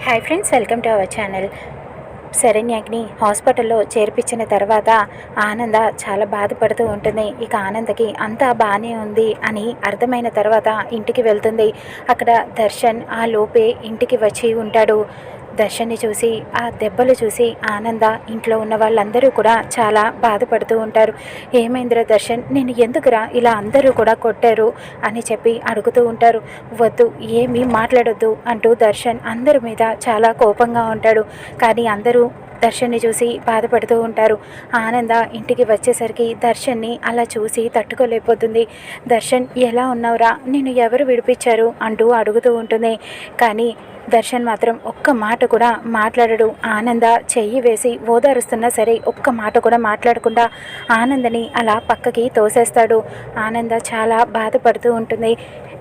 Hi friends, welcome to our channel. శరణ్యని హాస్పిటల్లో చేర్పించిన తర్వాత ఆనంద చాలా బాధపడుతూ ఉంటుంది. ఇక ఆనందకి అంతా బాగానే ఉంది అని అర్థమైన తర్వాత ఇంటికి వెళ్తుంది. అక్కడ దర్శన్ ఆ లోపే ఇంటికి వచ్చి ఉంటాడు. దర్శన్ని చూసి, ఆ దెబ్బలు చూసి ఆనంద ఇంట్లో ఉన్న వాళ్ళందరూ కూడా చాలా బాధపడుతూ ఉంటారు. ఏమైందిరా దర్శన్, నేను ఎందుకురా ఇలా అందరూ కూడా కొట్టారు అని చెప్పి అడుగుతూ ఉంటారు. వద్దు, ఏమీ మాట్లాడొద్దు అంటూ దర్శన్ అందరి మీద చాలా కోపంగా ఉంటాడు. కానీ అందరూ దర్శన్ని చూసి బాధపడుతూ ఉంటారు. ఆనంద ఇంటికి వచ్చేసరికి దర్శన్ని అలా చూసి తట్టుకోలేకపోతుంది. దర్శన్, ఎలా ఉన్నావురా, నేను ఎవరు విడిపించారు అంటూ అడుగుతూ ఉంటుంది. కానీ దర్శన్ మాత్రం ఒక్క మాట కూడా మాట్లాడడు. ఆనంద చెయ్యి వేసి ఓదారుస్తున్నా సరే ఒక్క మాట కూడా మాట్లాడకుండా ఆనందని అలా పక్కకి తోసేస్తాడు. ఆనంద చాలా బాధపడుతూ ఉంటుంది.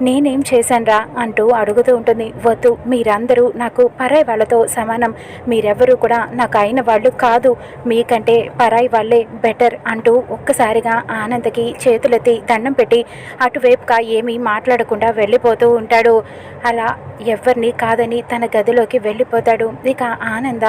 నేనేం చేశానురా అంటూ అడుగుతూ ఉంటుంది. వద్దు, మీరందరూ నాకు పరాయి వాళ్ళతో సమానం, మీరెవ్వరూ కూడా నాకు అయిన వాళ్ళు కాదు, మీకంటే పరాయి వాళ్ళే బెటర్ అంటూ ఒక్కసారిగా ఆనందకి చేతులెత్తి దండం పెట్టి అటువైపుగా ఏమీ మాట్లాడకుండా వెళ్ళిపోతూ ఉంటాడు. అలా ఎవరిని కాదని తన గదిలోకి వెళ్ళిపోతాడు. ఇక ఆనంద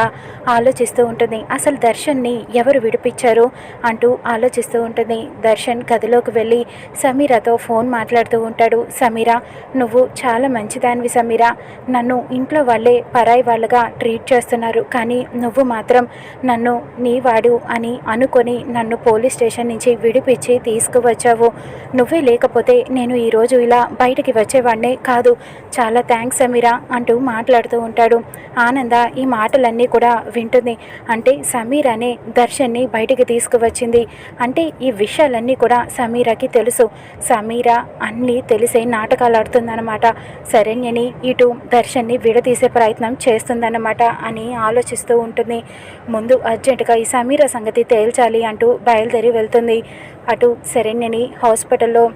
ఆలోచిస్తూ ఉంటుంది, అసలు దర్శన్ని ఎవరు విడిపించారు అంటూ ఆలోచిస్తూ ఉంటుంది. దర్శన్ గదిలోకి వెళ్ళి సమీరాతో ఫోన్ మాట్లాడుతూ ఉంటాడు. సమీరా, నువ్వు చాలా మంచిదానివి సమీరా, నన్ను ఇంట్లో వాళ్ళే పరాయి వాళ్ళగా ట్రీట్ చేస్తున్నారు, కానీ నువ్వు మాత్రం నన్ను నీవాడు అని అనుకొని నన్ను పోలీస్ స్టేషన్ నుంచి విడిపించి తీసుకువచ్చావు. నువ్వే లేకపోతే నేను ఈరోజు ఇలా బయటికి వచ్చేవాడినే కాదు. చాలా థ్యాంక్స్ సమీరా అంటూ మాట్లాడుతూ ఉంటాడు. ఆనంద ఈ మాటలన్నీ కూడా వింటుంది. అంటే సమీరానే దర్శన్ని బయటికి తీసుకువచ్చింది అంటే ఈ విషయాలన్నీ కూడా సమీరాకి తెలుసు. సమీరా అన్నీ తెలిసే నాటకాలు ఆడుతుందన్నమాట. శరణ్యని ఇటు దర్శన్ని విడదీసే ప్రయత్నం చేస్తుందన్నమాట అని ఆలోచిస్తూ ఉంటుంది. ముందు అర్జెంటుగా ఈ సమీరా సంగతి తేల్చాలి అంటూ బయలుదేరి వెళ్తుంది. అటు శరణ్యని హాస్పిటల్లో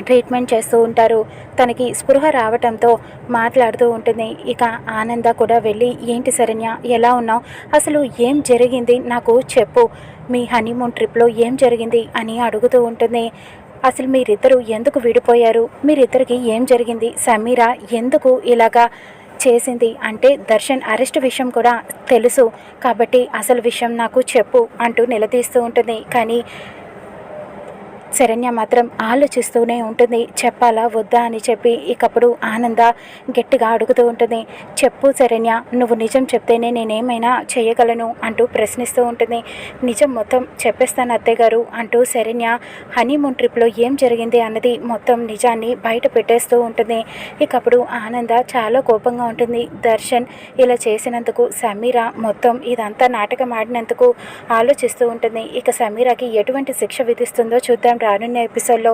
ట్రీట్మెంట్ చేస్తూ ఉంటారు. తనకి స్పృహ రావటంతో మాట్లాడుతూ ఉంటుంది. ఇక ఆనంద కూడా వెళ్ళి, ఏంటి శరణ్య, ఎలా ఉన్నావు, అసలు ఏం జరిగింది నాకు చెప్పు, మీ హనీమూన్ ట్రిప్లో ఏం జరిగింది అని అడుగుతూ ఉంటుంది. అసలు మీరిద్దరూ ఎందుకు విడిపోయారు, మీరిద్దరికి ఏం జరిగింది, సమీరా ఎందుకు ఇలాగా చేసింది అంటే దర్శన్ అరెస్ట్ విషయం కూడా తెలుసు కాబట్టి అసలు విషయం నాకు చెప్పు అంటూ నిలదీస్తూ ఉంటుంది. కానీ శరణ్య మాత్రం ఆలోచిస్తూనే ఉంటుంది, చెప్పాలా వద్దా అని చెప్పి. ఇకప్పుడు ఆనంద గట్టిగా అడుగుతూ ఉంటుంది, చెప్పు శరణ్య, నువ్వు నిజం చెప్తేనే నేనేమైనా చేయగలను అంటూ ప్రశ్నిస్తూ ఉంటుంది. నిజం మొత్తం చెప్పేస్తాను అత్తయ్య గారు అంటూ శరణ్య హనీమూన్ ట్రిప్లో ఏం జరిగింది అన్నది మొత్తం నిజాన్ని బయట పెట్టేస్తూ ఉంటుంది. ఇకప్పుడు ఆనంద చాలా కోపంగా ఉంటుంది. దర్శన్ ఇలా చేసినందుకు, సమీరా మొత్తం ఇదంతా నాటకం ఆడినందుకు ఆలోచిస్తూ ఉంటుంది. ఇక సమీరాకి ఎటువంటి శిక్ష విధిస్తుందో చూద్దాం రానున్న ఎపిసోడ్లో.